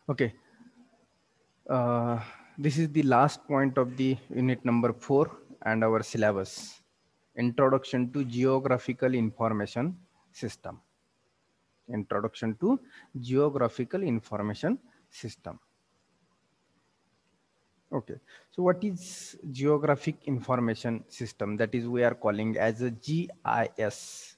Okay. This is the last point of the unit number 4 and our syllabus. Introduction to Geographical Information System. Introduction to Geographical Information System. Okay. So what is Geographic Information System? That is we are calling as a GIS.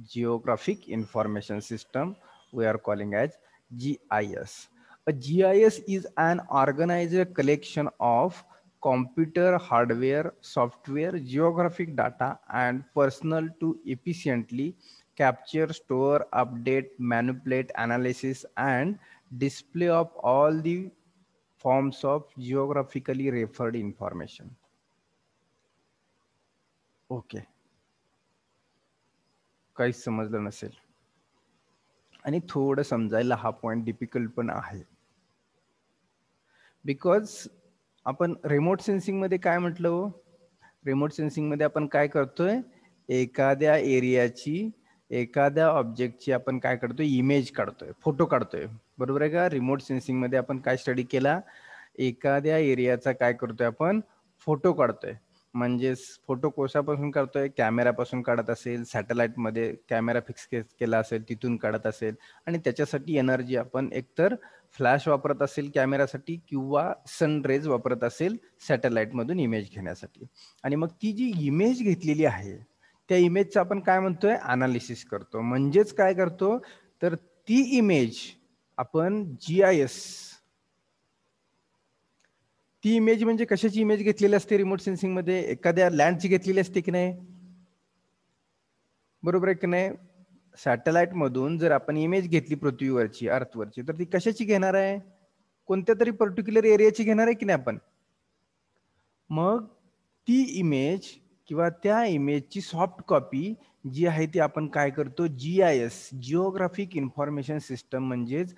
Geographic Information System we are calling as GIS. A GIS is an organized collection of computer hardware, software, geographic data and personal to efficiently capture, store, update, manipulate, analysis and display of all the forms of geographically referred information. Okay. काहीच समजलं नसेल आणि थोडं समजायला हा point difficult पण आहे. Because आपण रिमोट सेन्सिंग मध्ये काय म्हटलं हो, रिमोट सेन्सिंग मध्ये आपण काय करतोय, एखाद्या एरियाची एखाद्या ऑब्जेक्टची आपण काय करतोय, इमेज काढतोय, फोटो काढतोय, बरोबर आहे का. रिमोट सेन्सिंग मध्ये आपण काय स्टडी केला, एखाद्या एरियाचा काय करतोय आपण, फोटो काढतोय. म्हणजे फोटो कशापासून काढतोय, कॅमेरापासून काढत असेल, सॅटेलाइट मध्ये कॅमेरा फिक्स केला असेल तिथून काढत असेल आणि त्याच्यासाठी एनर्जी आपण एकतर फ्लॅश वापरत असेल कॅमेरासाठी किंवा सनरेज वापरत असेल सॅटेलाइट मधून इमेज घेण्यासाठी. आणि मग ती जी इमेज घेतलेली आहे त्या इमेजचं आपण काय म्हणतोय, अनालिसिस करतो. म्हणजेच काय करतो, तर ती इमेज आपण GIS, ती इमेज म्हणजे कशाची इमेज घेतलेली असते रिमोट सेन्सिंग मध्ये, एखाद्या लँडची घेतलेली असते की नाही, बरोबर आहे की नाही. सॅटेलाइट मधून जर आपण इमेज घेतली पृथ्वीवरची, अर्थवरची, तर ती कशाची घेणार आहे, कोणत्या तरी पर्टिक्युलर एरियाची घेणार आहे की नाही आपण. मग ती इमेज किंवा त्या इमेजची सॉफ्ट कॉपी जी आहे ती आपण काय करतो, GIS, जिओग्राफिक इन्फॉर्मेशन सिस्टम, म्हणजेच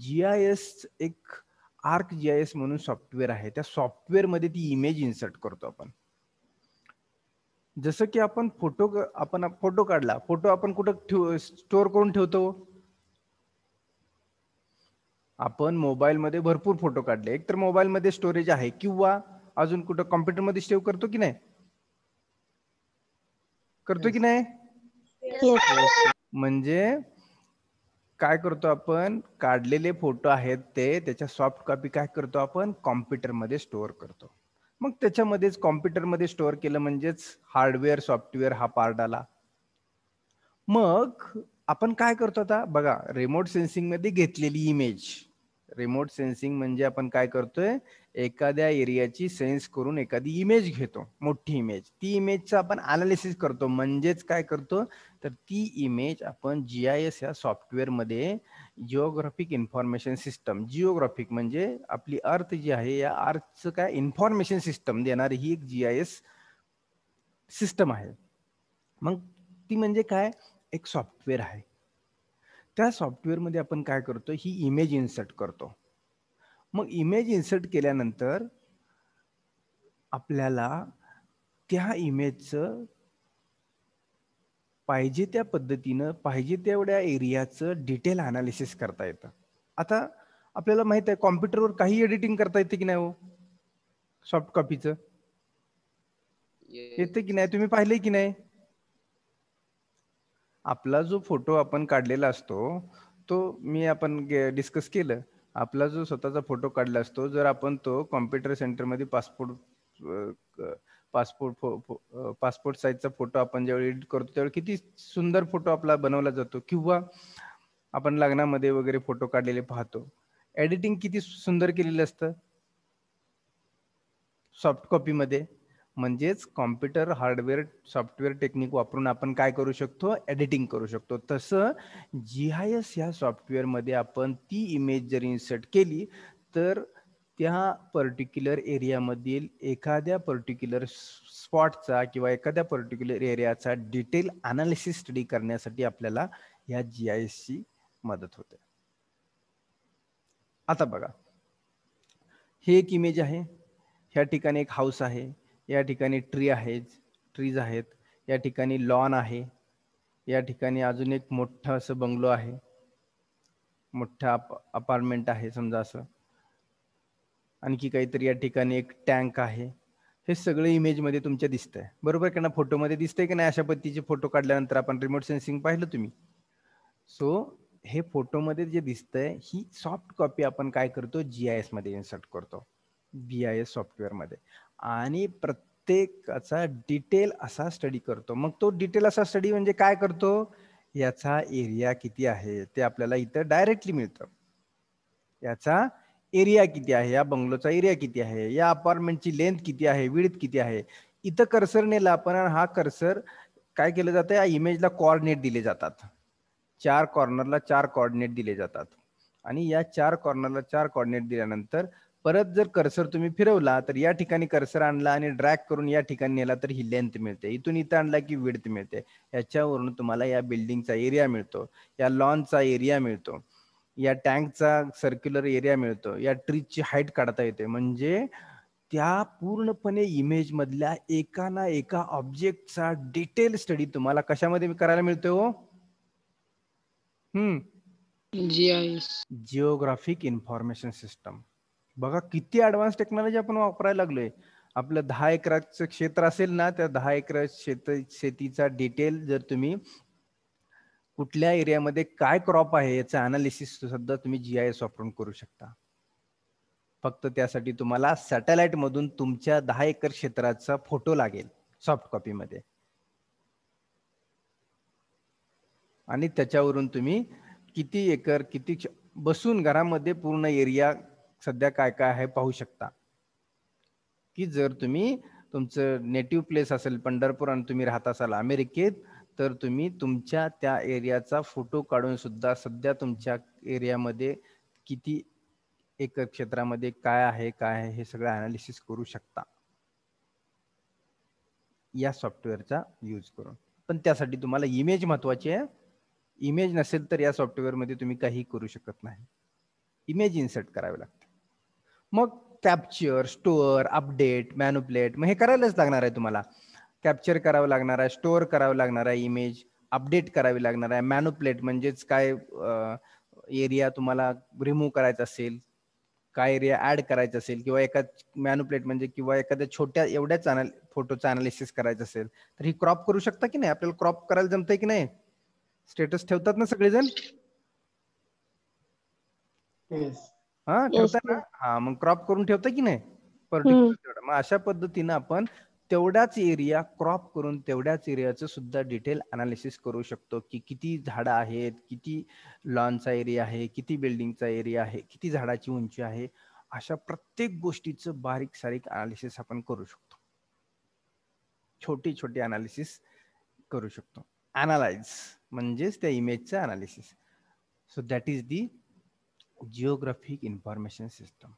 GIS एक ArcGIS म्हणून सॉफ्टवेअर आहे, त्या सॉफ्टवेअर मध्ये ती इमेज इन्सर्ट करतो आपण. जसं की आपण फोटो काढला, फोटो आपण कुठं स्टोअर करून ठेवतो, आपण मोबाईल मध्ये भरपूर फोटो काढले, एक तर मोबाईल मध्ये स्टोरेज आहे किंवा अजून कुठं कॉम्प्युटर मध्ये सेव्ह करतो की नाही, करतो की नाही. म्हणजे काय करतो आपण, काढलेले फोटो आहेत ते त्याच्या सॉफ्ट कॉपी काय करतो आपण, कॉम्प्युटर मध्ये स्टोअर करतो. मग त्याच्यामध्येच कॉम्प्युटर मध्ये स्टोअर केलं म्हणजेच हार्डवेअर सॉफ्टवेअर हा पार्ट आला. मग आपण काय करतो आता बघा, रिमोट सेन्सिंग मध्ये घेतलेली इमेज, रिमोट सेन्सिंग म्हणजे आपण काय करतोय, एखाद्या एरियाची सेन्स करून एखादी इमेज घेतो, मोठी इमेज, ती इमेजचं आपण अनालिसिस करतो. म्हणजेच काय करतो, तर ती इमेज आपण GIS या सॉफ्टवेअर मध्ये, जिओग्राफिक इन्फॉर्मेशन सिस्टम, जिओग्राफिक म्हणजे आपली अर्थ जी आहे, या अर्थचं काय इन्फॉर्मेशन सिस्टम देणारी ही एक GIS सिस्टम आहे. मग ती म्हणजे काय, एक सॉफ्टवेअर आहे. त्या सॉफ्टवेअर मध्ये आपण काय करतो, ही इमेज इन्सर्ट करतो. मग इमेज इन्सर्ट केल्यानंतर आपल्याला त्या इमेजचं पाहिजे त्या पद्धतीनं, पाहिजे तेवढ्या एरियाचं डिटेल अनालिसिस करता येतं. आता आपल्याला माहित आहे कॉम्प्युटरवर काही एडिटिंग करता येते की नाही हो, सॉफ्ट कॉपीचं येते की नाही, तुम्ही पाहिलंय की नाही. आपला जो फोटो आपण काढलेला असतो तो आपण डिस्कस केलं, आपला जो स्वतःचा फोटो काढला असतो, जर आपण तो कॉम्प्युटर सेंटर मध्ये पासपोर्ट साईजचा फोटो आपण ज्यावेळी एडिट करतो त्यावेळी किती सुंदर फोटो आपला बनवला जातो. किंवा आपण लग्नामध्ये वगैरे फोटो काढलेले पाहतो, एडिटिंग किती सुंदर केलेलं असतं सॉफ्ट कॉपी मध्ये. म्हणजेच कॉम्प्युटर हार्डवेअर सॉफ्टवेअर टेक्निक वापरून आपण काय करू शकतो, एडिटिंग करू शकतो. तसं GIS या सॉफ्टवेअर मध्ये आपण ती इमेज जर इन्सर्ट केली तर त्या पर्टिक्युलर एरियामधील एखाद्या पर्टिक्युलर स्पॉटचा किंवा एखाद्या पर्टिक्युलर एरियाचा डिटेल अनालिसिस स्टडी करण्यासाठी आपल्याला या GIS ची मदत होते. आता बघा, हे एक इमेज आहे, ह्या ठिकाणी एक हाऊस आहे, या ठिकाणी ट्रीज आहेत, या ठिकाणी लॉन आहे, या ठिकाणी अजून एक मोठा असं बंगलो आहे. मोठा अपार्टमेंट आहे समजा असं, आणखी काहीतरी या ठिकाणी एक टँक आहे, हे सगळं इमेजमध्ये तुमच्या दिसतंय, बरोबर का ना? फोटोमध्ये दिसतंय की नाही? अशा पद्धतीचे फोटो काढल्यानंतर आपण रिमोट सेन्सिंग पाहिलं तुम्ही. सो हे फोटोमध्ये जे दिसतंय ही सॉफ्ट कॉपी आपण काय करतो, GIS मध्ये इन्सर्ट करतो, BIS सॉफ्टवेअरमध्ये, आणि प्रत्येकाचा डिटेल असा स्टडी करतो. मग तो डिटेल असा स्टडी म्हणजे काय करतो, याचा एरिया किती आहे ते आपल्याला इथं डायरेक्टली मिळतं. याचा एरिया किती आहे, या बंगलोचा एरिया किती आहे, या अपार्टमेंटची लेंथ किती आहे, विड्थ किती आहे. इथं कर्सर नेला आपण, हा कर्सर काय केलं जातं, या इमेजला कोऑर्डिनेट दिले जातात. 4 कॉर्नरला 4 कोऑर्डिनेट दिले जातात, आणि या 4 कॉर्नरला 4 कोऑर्डिनेट दिल्यानंतर परत जर कर्सर तुम्ही फिरवला तर या ठिकाणी कर्सर आणला आणि ड्रॅग करून या ठिकाणी नेला तर ही लेंथ मिळते, इथून इथं आणला की विड्थ मिळते. याच्यावरून तुम्हाला या बिल्डिंगचा एरिया मिळतो, या लॉनचा एरिया मिळतो, या टँकचा सर्क्युलर एरिया मिळतो, या ट्रीची हाईट काढता येते. म्हणजे त्या पूर्णपणे इमेज मधल्या एका ना एका ऑब्जेक्टचा डिटेल स्टडी तुम्हाला कशामध्ये करायला मिळतो हो? GIS. Geographic information system. बघा किती ऍडव्हान्स टेक्नॉलॉजी आपण वापरायला लागलोय. आपलं 10 एकराचं क्षेत्र असेल ना, त्या 10 एकर शेतीचा डिटेल जर तुम्ही कुठल्या एरियामध्ये काय क्रॉप आहे याचं अनालिसिस सुद्धा तुम्ही GIS वापरून करू शकता. फक्त त्यासाठी तुम्हाला सॅटेलाइट मधून तुमच्या 10 एकर क्षेत्राचा फोटो लागेल सॉफ्ट कॉपीमध्ये, आणि त्याच्यावरून तुम्ही किती एकर किती बसून घरामध्ये पूर्ण एरिया सध्या काय काय आहे पाहू शकता. की जर तुम्ही तुमचं नेटिव्ह प्लेस असेल पंढरपूर आणि तुम्ही राहत असाल अमेरिकेत, तर तुम्ही तुमच्या त्या एरियाचा फोटो काढून सुद्धा सध्या तुमच्या एरियामध्ये किती एकर क्षेत्रामध्ये काय आहे हे सगळं अनालिसिस करू शकता या सॉफ्टवेअरचा यूज करून. पण त्यासाठी तुम्हाला इमेज महत्वाची आहे. इमेज नसेल तर या सॉफ्टवेअरमध्ये तुम्ही काही करू शकत नाही. इमेज इन्सर्ट करावी लागते. मग कॅप्चर, स्टोअर, अपडेट, मॅन्युप्लेट, मग हे करायलाच लागणार आहे तुम्हाला. कॅप्चर करावं लागणार आहे, स्टोअर करावं लागणार आहे इमेज, अपडेट करावी लागणार आहे. मॅन्युप्लेट म्हणजेच काय, एरिया तुम्हाला रिमूव्ह करायचा असेल, काय एरिया ऍड करायचा असेल, किंवा एका मॅन्युप्लेट म्हणजे किंवा एखाद्या छोट्या एवढ्याच फोटोचा अनालिसिस करायचं असेल तर ही क्रॉप करू शकता की नाही? आपल्याला क्रॉप करायला जमतंय की नाही? स्टेटस ठेवतात ना सगळेजण? हा ठेवताय ना? हा, मग क्रॉप करून ठेवता की नाही पर्टिक्युलर? मग अशा पद्धतीनं आपण तेवढाच एरिया क्रॉप करून तेवढ्याच एरियाचं सुद्धा डिटेल अनालिसिस करू शकतो, की किती झाडं आहेत, किती लॉनचा एरिया आहे, किती बिल्डिंगचा एरिया आहे, किती झाडाची उंची आहे. अशा प्रत्येक गोष्टीचं बारीक सारीक अनालिसिस आपण करू शकतो. छोटी छोटी अनालिसिस करू शकतो. अनालाइज म्हणजेच त्या इमेजचं analysis. So that is the geographic information system.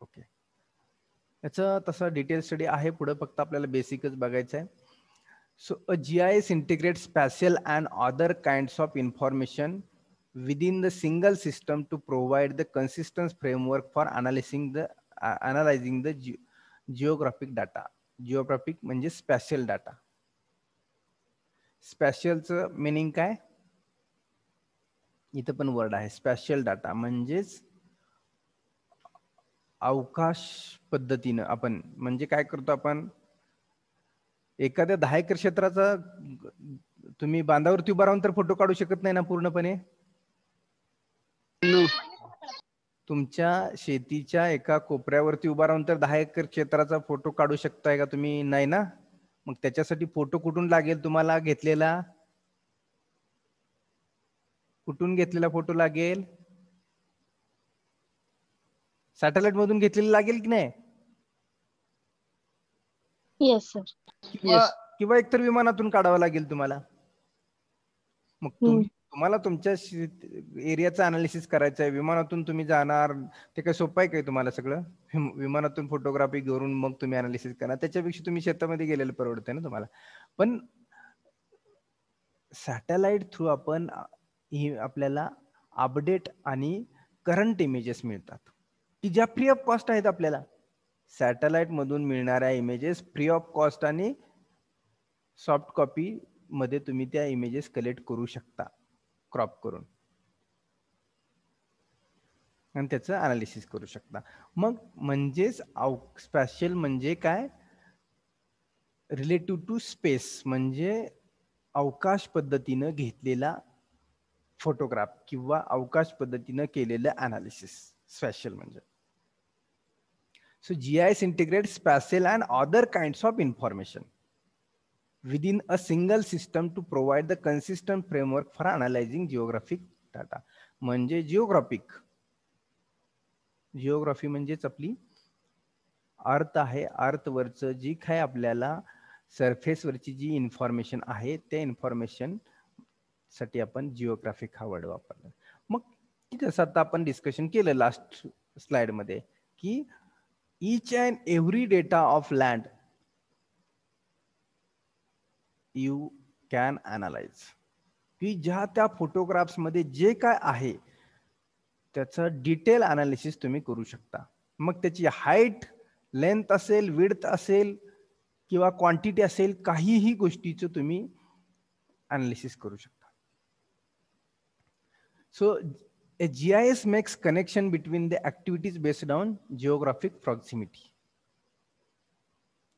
Okay, याचा तसा डिटेल स्टडी आहे पुढे, फक्त आपल्याला बेसिकच बघायचं आहे. So a GIS integrates spatial and other kinds of information within the single system to provide the consistent framework for analyzing the geographic data. Geographic म्हणजे स्पॅशियल data. स्पॅशियलचं meaning काय? इथं पण वर्ड आहे स्पॅशियल डाटा, म्हणजेच अवकाश पद्धतीनं आपण म्हणजे काय करतो, आपण एखाद्या 10 एकर क्षेत्राचा तुम्ही बांधावरती उभा राहून तर फोटो काढू शकत नाही ना पूर्णपणे. तुमच्या शेतीच्या एका कोपऱ्यावरती उभा राहून तर 10 एकर क्षेत्राचा फोटो काढू शकताय का तुम्ही? नाही ना. मग त्याच्यासाठी फोटो कुठून लागेल तुम्हाला घेतलेला? कुठून घेतलेला फोटो लागेल? सॅटेलाइट मधून घेतलेला लागेल की नाही? Yes sir. किंवा एकतर विमानातून काढावं लागेल तुम्हाला. मग तुम्हाला तुमच्या एरियाचं अनालिसिस करायचं आहे, विमानातून तुम्ही जाणार, ते काय सोपं आहे काय तुम्हाला सगळं? विमानातून फोटोग्राफी घेऊन मग तुम्ही अनालिसिस करा, त्याच्यापेक्षा तुम्ही शेतामध्ये गेलेलं परवडतंय ना तुम्हाला. पण सॅटेलाइट थ्रू आपण आपल्याला अपडेट आणि करंट इमेजेस मिळतात, की ज्या फ्री ऑफ कॉस्ट आहेत आपल्याला. सॅटेलाइट मधून मिळणाऱ्या इमेजेस फ्री ऑफ कॉस्ट आणि सॉफ्ट कॉपी मध्ये तुम्ही त्या इमेजेस कलेक्ट करू शकता क्रॉप करून. आणि त्याचं अनालिसिस करू शकता. मग म्हणजेच स्पॅशियल म्हणजे काय, रिलेटिव्ह टू स्पेस म्हणजे अवकाश पद्धतीनं घेतलेला फोटोग्राफ किंवा अवकाश पद्धतीनं केलेलं अनालिसिस स्पॅशियल म्हणजे. So GIS integrates spatial and other kinds of information within a single system to provide the consistent framework for analyzing geographic data. म्हणजे जिओग्राफी म्हणजेच आपली अर्थ आहे, अर्थवरचं जी काय आपल्याला सरफेसवरची जी इन्फॉर्मेशन आहे त्या इन्फॉर्मेशन साठी आपण जिओग्राफिक हा वर्ड वापरला. मग जसं आता आपण डिस्कशन केलं लास्ट स्लाइड मध्ये की each and every data of land you can analyze, की ज्या त्या फोटोग्राफ्स मध्ये जे काय आहे त्याचं डिटेल अनालिसिस तुम्ही करू शकता. मग त्याची हाईट, लेंथ असेल, विड्थ असेल किंवा क्वांटिटी असेल, काहीही गोष्टीचं तुम्ही अनालिसिस करू शकता. So a GIS makes connection between the activities based on geographic proximity.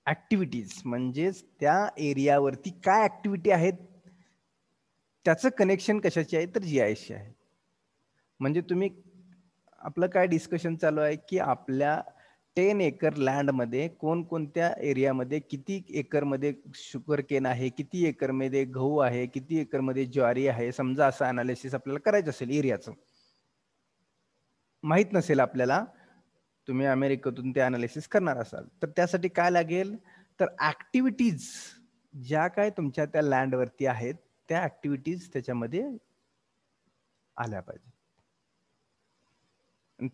Activities म्हणजेच त्या एरियावरती काय ऍक्टिव्हिटी आहेत त्याचं कनेक्शन कशाची आहे तर जीआयएसची आहे. म्हणजे तुम्ही आपलं काय डिस्कशन चालू आहे की आपल्या 10 एकर लँडमध्ये कोणकोणत्या एरियामध्ये किती एकरमध्ये शुगर केन आहे, किती एकरमध्ये गहू आहे, किती एकरमध्ये ज्वारी आहे, समजा असं अनालिसिस आपल्याला करायचं असेल एरियाचं, माहित नसेल आपल्याला, तुम्ही अमेरिकेतून ते अनालिसिस करणार असाल तर त्यासाठी काय लागेल तर ऍक्टिव्हिटीज ज्या काय तुमच्या त्या लँडवरती आहेत त्या ऍक्टिव्हिटीज त्याच्यामध्ये आल्या पाहिजे.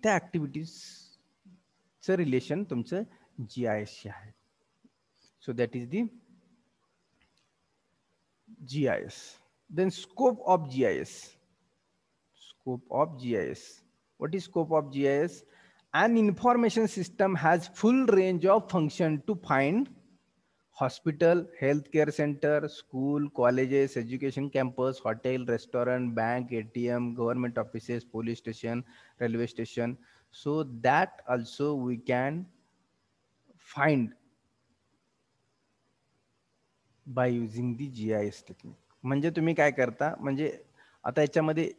त्या ऍक्टिव्हिटीजचं रिलेशन तुमचं जीआयएसशी आहे. So that is the GIS. Then scope of GIS. Scope of GIS. What is scope of GIS? An information system has full range of function to find hospital, healthcare center, school, colleges, education campus, hotel, restaurant, bank, ATM, government offices, police station, railway station. So that also we can find by using the GIS technique. म्हणजे तुम्ही काय करता, म्हणजे आता याच्यामध्ये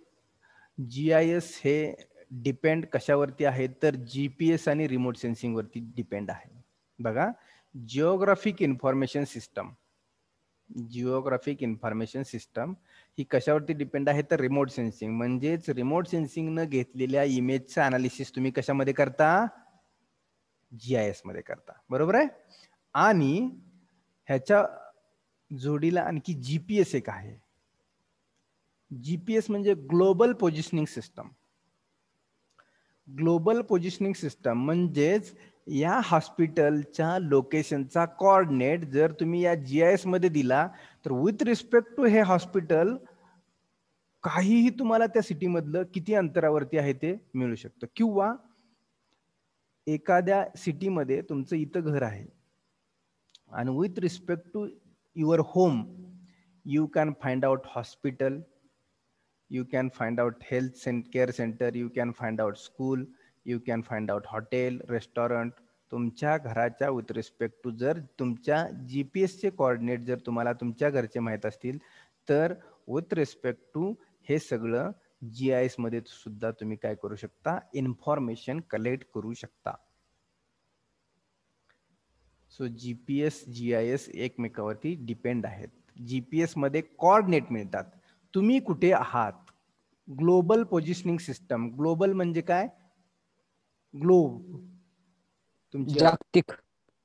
GIS हे depend कशावरती आहे तर GPS आणि रिमोट सेन्सिंग वरती डिपेंड आहे. बघा, जिओग्राफिक इन्फॉर्मेशन सिस्टम ही कशावरती डिपेंड आहे तर रिमोट सेन्सिंग. म्हणजेच रिमोट सेन्सिंग न घेतलेल्या इमेजचं अनालिसिस तुम्ही कशामध्ये करता, GIS मध्ये करता, बरोबर आहे. आणि ह्याच्या जोडीला आणखी GPS एक आहे. GPS म्हणजे global positioning system. Global positioning system म्हणजेच या हॉस्पिटलच्या लोकेशनचा कोऑर्डिनेट जर तुम्ही या GIS मध्ये दिला तर विथ रिस्पेक्ट टू हे हॉस्पिटल काहीही तुम्हाला त्या सिटी मधलं किती अंतरावरती आहे ते मिळू शकतं. किंवा एखाद्या सिटीमध्ये तुमचं इथं घर आहे आणि with respect to your home you can find out hospital, you can find out health care center, you can find out school, you can find out hotel, restaurant. तुमच्या घराच्या विथ रिस्पेक्ट टू जर तुमच्या GPS चे coordinate जर तुम्हाला तुमच्या घरचे माहित असतील तर विथ रिस्पेक्ट टू हे सगळं GIS मध्ये सुद्धा तुम्ही काय करू शकता, इन्फॉर्मेशन कलेक्ट करू शकता. सो GPS GIS एकमेकावरती डिपेंड आहेत. GPS मध्ये कोऑर्डिनेट मिळतात, तुम्ही कुठे आहात. ग्लोबल पोझिशनिंग सिस्टम, ग्लोबल म्हणजे काय, ग्लोब तुमची जागतिक.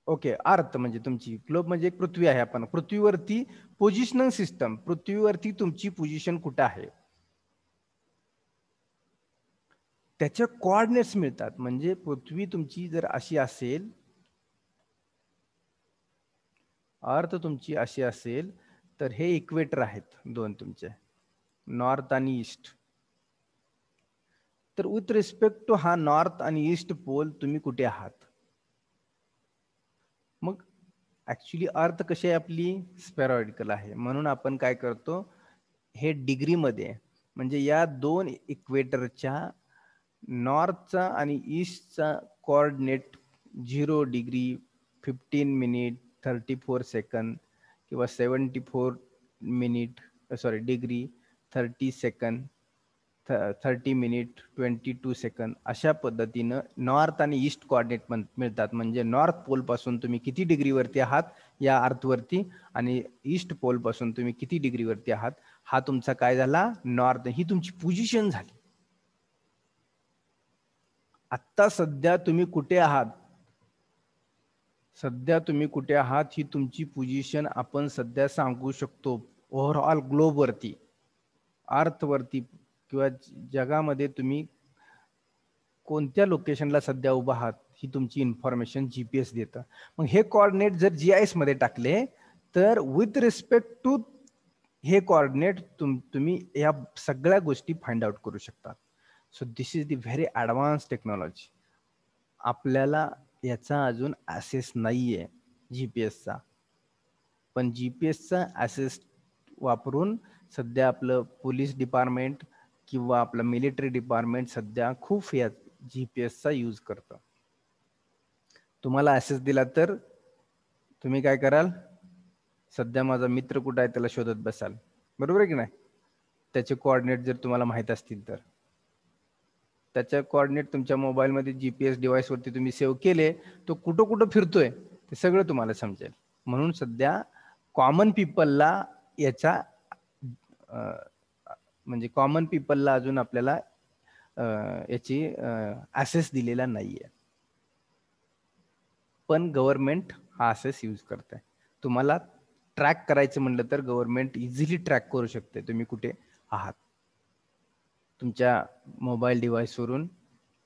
ओके, अर्थ म्हणजे तुमची, ग्लोब म्हणजे एक पृथ्वी आहे, आपण पृथ्वीवरती पोझिशनिंग सिस्टम, पृथ्वीवरती तुमची पोझिशन कुठे आहे त्याचे कोऑर्डिनेट्स मिळतात. म्हणजे पृथ्वी तुमची जर अशी असेल, अर्थ तुमची अशी असेल तर हे इक्वेटर आहेत दोन तुमचे, नॉर्थ आणि ईस्ट. तर विथ रिस्पेक्ट टू हा नॉर्थ आणि ईस्ट पोल तुम्ही कुठे आहात. मग ऍक्च्युली अर्थ कशी आहे आपली, स्फेरॉइडिकल आहे, म्हणून आपण काय करतो हे डिग्री मध्ये, म्हणजे या दोन इक्वेटरच्या नॉर्थचा आणि ईस्टचा कोऑर्डिनेट 0 डिग्री 15 मिनिट 34 सेकंद किंवा 74 minute degree 30 second 30 minute 22 second अशा पद्धतीनं नॉर्थ आणि ईस्ट कोऑर्डिनेट मिळतात. म्हणजे नॉर्थ पोल पासून तुम्ही किती डिग्रीवरती आहात या अर्थवरती आणि ईस्ट पोल पासून तुम्ही किती डिग्रीवरती आहात हा तुमचा काय झाला नॉर्थ, ही तुमची पोझिशन झाली. आत्ता सध्या तुम्ही कुठे आहात, सध्या तुम्ही कुठे आहात ही तुमची पोझिशन आपण सध्या सांगू शकतो. ओव्हरऑल ग्लोबवरती, अर्थवरती किंवा जगामध्ये तुम्ही कोणत्या लोकेशनला सध्या उभा आहात ही तुमची इन्फॉर्मेशन जीपीएस देतं. मग हे कोऑर्डिनेट जर जीआयएस मध्ये टाकले तर विथ रिस्पेक्ट टू हे कोऑर्डिनेट तुम्ही या सगळ्या गोष्टी फाइंड आउट करू शकतात. So this is the very advance technology. आपल्याला याचा अजून ॲसेस नाहीये जीपीएसचा, पण जीपीएसचा ॲसेस वापरून सध्या आपलं पोलीस डिपार्टमेंट किंवा आपलं मिलिटरी डिपार्टमेंट सध्या खूप या जीपीएसचा यूज करतं. तुम्हाला ॲसेस दिला तर तुम्ही काय कराल, सध्या माझा मित्र कुठं आहे त्याला शोधत बसाल, बरोबर आहे की नाही. त्याचे कोऑर्डिनेट जर तुम्हाला माहित असतील तर त्याच्या कोऑर्डिनेट तुमच्या मोबाईलमध्ये जीपीएस डिव्हाइसवरती तुम्ही सेव्ह केले, तो कुठं कुठं फिरतोय ते सगळं तुम्हाला समजेल. म्हणून सध्या कॉमन पीपलला याचा म्हणजे कॉमन पीपलला अजून आपल्याला याची ॲसेस दिलेला नाहीये, पण गव्हर्नमेंट हा ॲसेस यूज करत आहे. तुम्हाला ट्रॅक करायचं म्हणलं तर गव्हर्नमेंट इझिली ट्रॅक करू शकते तुम्ही कुठे आहात. तुमच्या मोबाईल डिव्हाइसवरून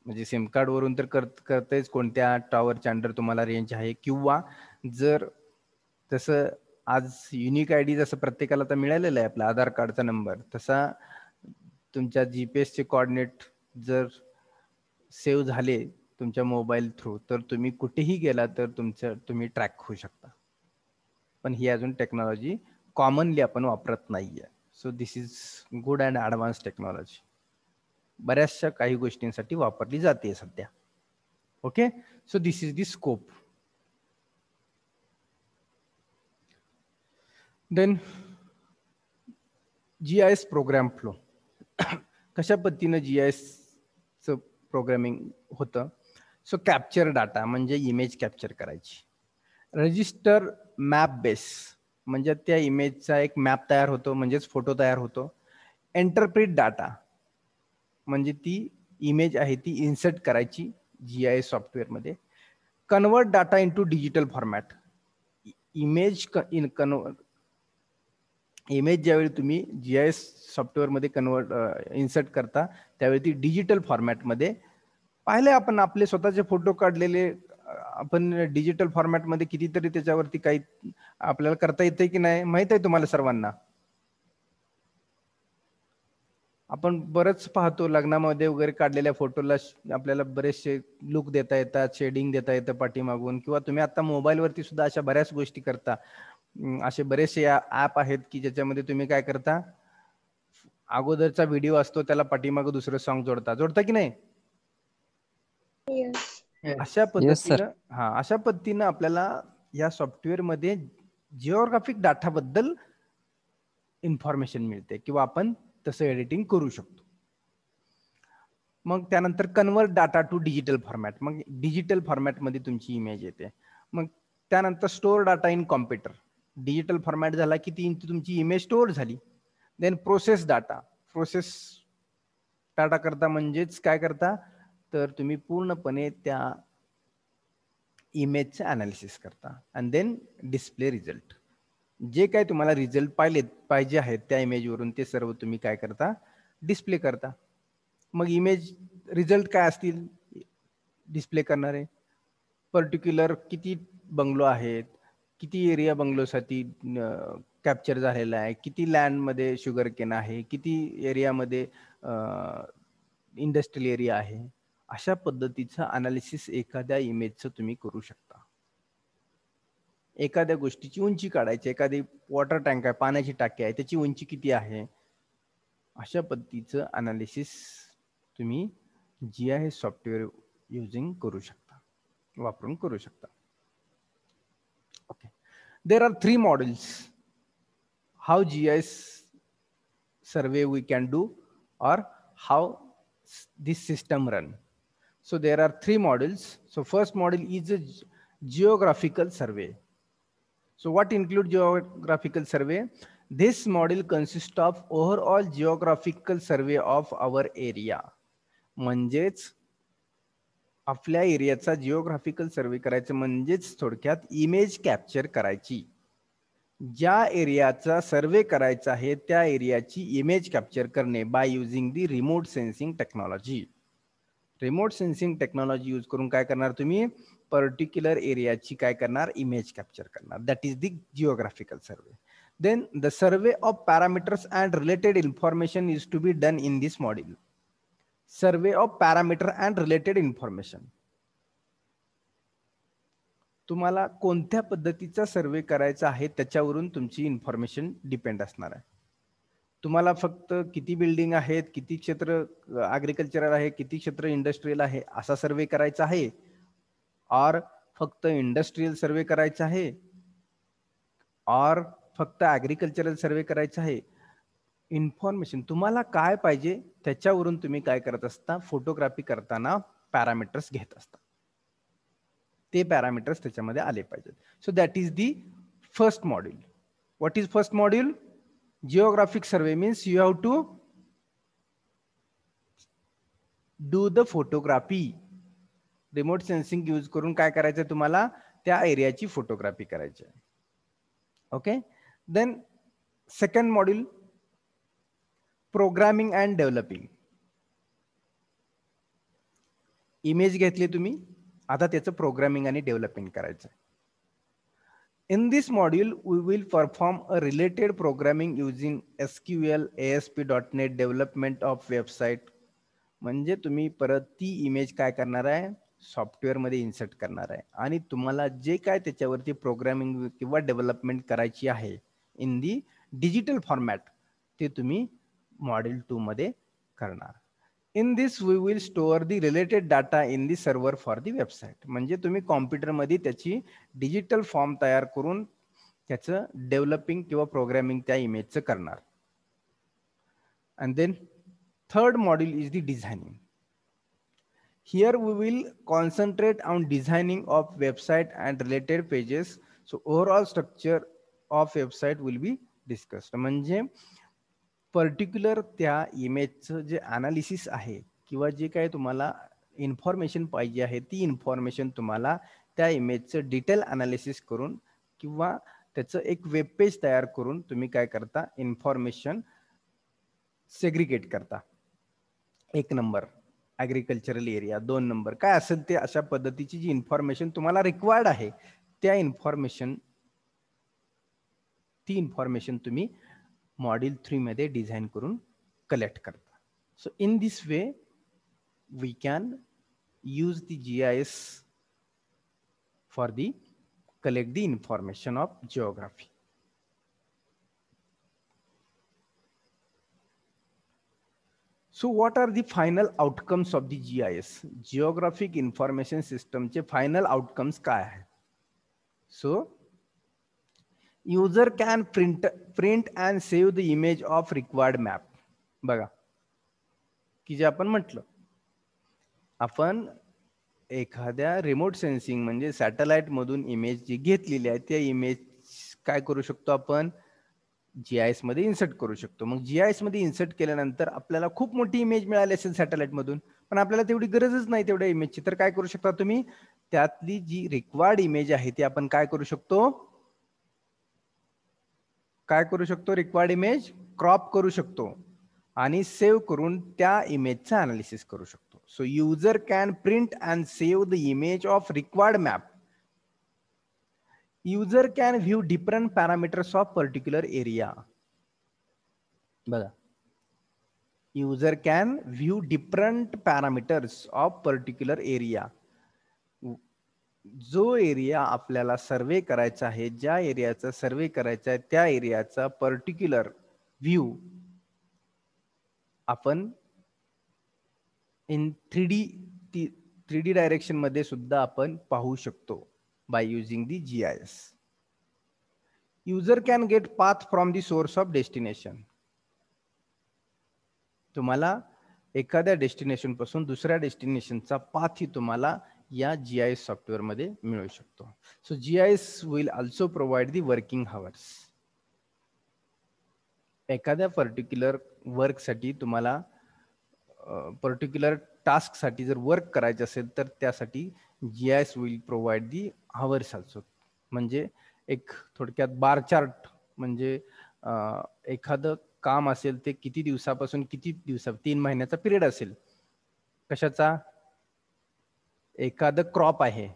म्हणजे सिम कार्डवरून तर करतेच कोणत्या टॉवरच्या अंडर तुम्हाला रेंज आहे, किंवा जर तसं आज युनिक आय डी जसं प्रत्येकाला तर मिळालेलं आहे आपला आधार कार्डचा नंबर, तसा तुमच्या जीपीएसचे कोऑर्डिनेट जर सेव्ह झाले तुमच्या मोबाईल थ्रू तर तुम्ही कुठेही गेला तर तुम्ही ट्रॅक होऊ शकता. पण ही अजून टेक्नॉलॉजी कॉमनली आपण वापरत नाहीये. So this is good and advance technology. बऱ्याचशा काही गोष्टींसाठी वापरली जाते सध्या. Okay, so this is the scope. Then GIS program flow. कशा पद्धतीनं जीआयएसचं प्रोग्रामिंग होतं. सो कॅप्चर डाटा म्हणजे इमेज कॅप्चर करायची. रजिस्टर मॅप बेस म्हणजे त्या इमेजचा एक मॅप तयार होतो, म्हणजेच फोटो तयार होतो. एंटरप्रिट डाटा म्हणजे ती इमेज आहे ती इन्सर्ट करायची जीआयएस सॉफ्टवेअरमध्ये. Convert data into digital format. Image ज्यावेळी तुम्ही जीआयएस सॉफ्टवेअरमध्ये इन्सर्ट करता त्यावेळी ती डिजिटल फॉर्मॅटमध्ये पाहिले. आपण आपले स्वतःचे फोटो काढलेले आपण डिजिटल फॉर्मॅटमध्ये कितीतरी त्याच्यावरती काही आपल्याला करता येते की नाही माहित आहे तुम्हाला सर्वांना. आपण बरंच पाहतो लग्नामध्ये वगैरे काढलेल्या फोटोला आपल्याला बरेचसे लुक देता येतात, शेडिंग देता येतं पाठीमागून, किंवा तुम्ही आता मोबाईलवरती सुद्धा अशा बऱ्याच गोष्टी करता. असे बरेचसे ऍप आहेत की ज्याच्यामध्ये तुम्ही काय करता, अगोदरचा व्हिडिओ असतो त्याला पाठीमागं दुसरं सॉन्ग जोडता की नाही. अशा पद्धतीनं आपल्याला या सॉफ्टवेअरमध्ये जिओग्राफिक डाटा बद्दल इन्फॉर्मेशन मिळते किंवा आपण तसं एडिटिंग करू शकतो. मग त्यानंतर convert data to digital format. मग डिजिटल फॉर्मॅटमध्ये तुमची इमेज येते. मग त्यानंतर store data in computer. Digital format झाला की ती तुमची इमेज स्टोअर झाली. Then process data. Process data करता म्हणजेच काय करता तर तुम्ही पूर्णपणे त्या इमेजचं अनालिसिस करता अँड देन डिस्प्ले रिझल्ट. जे काय तुम्हाला रिझल्ट पाहिजे आहेत त्या इमेजवरून ते सर्व तुम्ही काय करता डिस्प्ले करता. मग इमेज रिझल्ट काय असतील डिस्प्ले करणारे, पर्टिक्युलर किती बंगलो आहेत, किती एरिया बंगलोसाठी कॅप्चर झालेला आहे, किती लँडमध्ये शुगर केन आहे, किती एरियामध्ये इंडस्ट्रियल एरिया आहे. अशा पद्धतीचं अनालिसिस एखाद्या इमेजचं तुम्ही करू शकता. एखाद्या गोष्टीची उंची काढायची, एखादी वॉटर टँक आहे, पाण्याची टाकी आहे, त्याची उंची किती आहे, अशा पद्धतीचं अनालिसिस तुम्ही GIS सॉफ्टवेअर युजिंग करू शकता, वापरून करू शकता. Okay, there are 3 models how GIS survey we can do or how this system run. So there are 3 models. So first model is a geographical survey. So what include geographical survey? This model consists of overall geographical survey of our area. म्हणजेच आपल्या एरियाचा geographical सर्वे करायचं, म्हणजेच थोडक्यात image capture करायची. ज्या एरियाचा सर्वे करायचा आहे त्या एरियाची इमेज कॅप्चर करणे by using the remote sensing technology. Remote sensing technology use करून काय करणार तुम्ही, पर्टिक्युलर एरियाची काय करणार, इमेज कॅप्चर करणार. That is the geographical survey. Then the survey of parameters and related information is to be done in this module. Survey of parameter and related information. तुम्हाला कोणत्या पद्धतीचा सर्वे करायचा आहे त्याच्यावरून तुमची इन्फॉर्मेशन डिपेंड असणार आहे. तुम्हाला फक्त किती बिल्डिंग आहेत, किती क्षेत्र ॲग्रिकल्चरल आहे, किती क्षेत्र इंडस्ट्रियल आहे असा सर्वे करायचा आहे, और फक्त इंडस्ट्रियल सर्वे करायचा आहे, और फक्त ॲग्रिकल्चरल सर्वे करायचा आहे. इन्फॉर्मेशन तुम्हाला काय पाहिजे त्याच्यावरून तुम्ही काय करत असता, फोटोग्राफी करताना पॅरामीटर्स घेत असता. ते पॅरामीटर्स त्याच्यामध्ये आले पाहिजेत. So that is the first module. What is first module? Geographic survey means you have to do the photography. Remote sensing use करून काय करायचं तुम्हाला, त्या एरियाची फोटोग्राफी करायची आहे. Okay, then second module programming and developing. Image घेतली तुम्ही, आता त्याचं प्रोग्रामिंग आणि डेव्हलपिंग करायचं. In this module, we will perform a related programming using SQL, ASP.NET development of website. म्हणजे तुम्ही परत ती इमेज काय करणार आहे, सॉफ्टवेअर मध्ये इन्सर्ट करणार आहे आणि तुम्हाला जे काय त्याच्यावरती प्रोग्रामिंग किंवा डेव्हलपमेंट करायची आहे इन दी डिजिटल फॉर्मॅट, ते तुम्ही मॉड्यूल 2 मध्ये करणार. In this we will store the related data in the server for the website. म्हणजे तुम्ही कॉम्प्युटरमध्ये त्याची डिजिटल फॉर्म तयार करून त्याचं डेव्हलपिंग किंवा प्रोग्रामिंग त्या इमेजचं करणार. And then third module is the designing. Here we will concentrate on designing of website and related pages. So overall structure of website will be discussed. म्हणजे पर्टिक्युलर त्या इमेजचं जे analysis आहे किंवा जे काय तुम्हाला इन्फॉर्मेशन पाहिजे आहे ती इन्फॉर्मेशन तुम्हाला त्या इमेजचं डिटेल अनालिसिस करून किंवा त्याचं एक वेब पेज तयार करून तुम्ही काय करता, इन्फॉर्मेशन सेग्रिगेट करता. 1 नंबर ॲग्रिकल्चरल एरिया, 2 नंबर काय असेल ते, अशा पद्धतीची जी इन्फॉर्मेशन तुम्हाला रिक्वायर्ड आहे त्या ती इन्फॉर्मेशन तुम्ही मॉड्यूल 3 मध्ये डिझाईन करून कलेक्ट करता. So in this way we can use the GIS for the collect the information of geography. So what are the final outcomes of the GIS? Geographic Information System चे final outcomes काय आहे? So user can print and save the image of required map. बघा की जे आपण म्हटलं, आपण एखाद्या रिमोट सेन्सिंग म्हणजे सॅटेलाइट मधून इमेज जी घेतलेली आहे त्या इमेज काय करू शकतो आपण, GIS मध्ये इन्सर्ट करू शकतो. मग GIS मध्ये इन्सर्ट केल्यानंतर आपल्याला खूप मोठी इमेज मिळाली असेल सॅटेलाइट मधून, पण आपल्याला तेवढी गरजच नाही तेवढ्या इमेजची, तर काय करू शकता तुम्ही, त्यातली जी रिक्वायर्ड इमेज आहे ती आपण काय करू शकतो, रिक्वायर्ड इमेज क्रॉप करू शकतो आणि सेव्ह करून त्या इमेजचं अनालिसिस करू शकतो. So user can print and save the image of required map. User can view different parameters of particular area. बघा, user can view different parameters of particular area. जो एरिया आपल्याला सर्वे करायचा आहे, ज्या एरियाचा सर्वे करायचा आहे त्या एरियाचा पर्टिक्युलर व्ह्यू आपण इन 3D डायरेक्शन मध्ये सुद्धा आपण पाहू शकतो by using the GIS. User can get path from the source of destination. तुम्हाला एखाद्या डेस्टिनेशन पासून दुसऱ्या डेस्टिनेशनचा पाथ ही तुम्हाला या GIS सॉफ्टवेअर मध्ये मिळू शकतो. So GIS will also provide the working hours. एखाद्या पर्टिक्युलर वर्कसाठी तुम्हाला पर्टिक्युलर टास्क साठी जर वर्क करायचं असेल तर त्यासाठी GIS will provide the hours also. म्हणजे एक थोडक्यात बार चार्ट, म्हणजे एखादं काम असेल ते किती दिवसापासून किती दिवसा 3 महिन्याचा पिरियड असेल. कशाचा? एखादं क्रॉप आहे,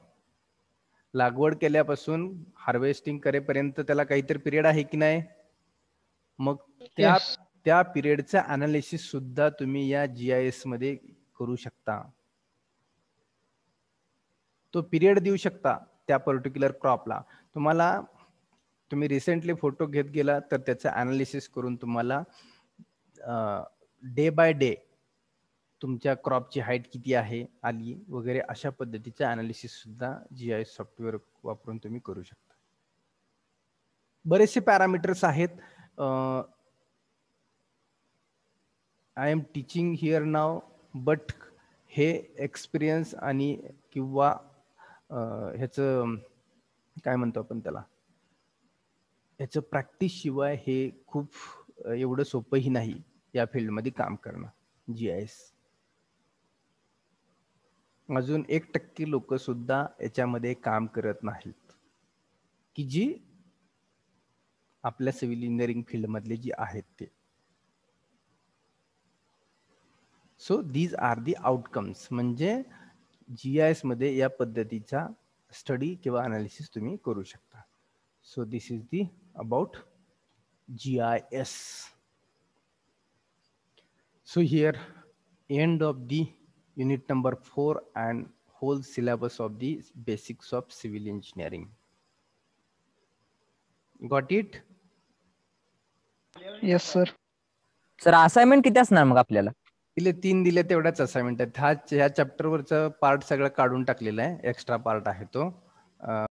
लागवड केल्यापासून हार्वेस्टिंग करेपर्यंत त्याला काहीतरी पिरियड आहे की नाही. मग त्या पिरियडचं अनालिसिस सुद्धा तुम्ही या GIS मध्ये करू शकता. तो पिरियड देऊ शकता त्या पर्टिक्युलर क्रॉपला. तुम्ही रिसेंटली फोटो घेत गेला तर त्याचं अनालिसिस करून तुम्हाला डे बाय डे तुमच्या क्रॉपची हाईट किती आहे आली वगैरे अशा पद्धतीचं अनालिसिस सुद्धा GIS सॉफ्टवेअर वापरून तुम्ही करू शकता. बरेचसे पॅरामीटर्स आहेत. I am teaching here now, but हे एक्सपिरियन्स आणि किंवा ह्याचं काय म्हणतो आपण त्याला, ह्याचं प्रॅक्टिस शिवाय हे खूप एवढं सोपंही नाही या फील्डमध्ये काम करणं. GIS अजून 1% लोक सुद्धा याच्यामध्ये काम करत नाहीत की जी आपल्या सिव्हिल इंजिनिअरिंग फील्ड मधले जी आहेत ते. So these are the outcomes. म्हणजे GIS मध्ये या पद्धतीचा स्टडी किंवा अनालिसिस तुम्ही करू शकता. So this is the about GIS. So here end of the unit number 4 and whole syllabus of the basics of civil engineering. Got it? Yes sir. Sir assignment किती असणार मग आपल्याला? 3 दिले तेवढाच असाइनमेंट आहे. ह्या चॅप्टर वरचं पार्ट सगळं काढून टाकलेलं आहे, एक्स्ट्रा पार्ट आहे तो.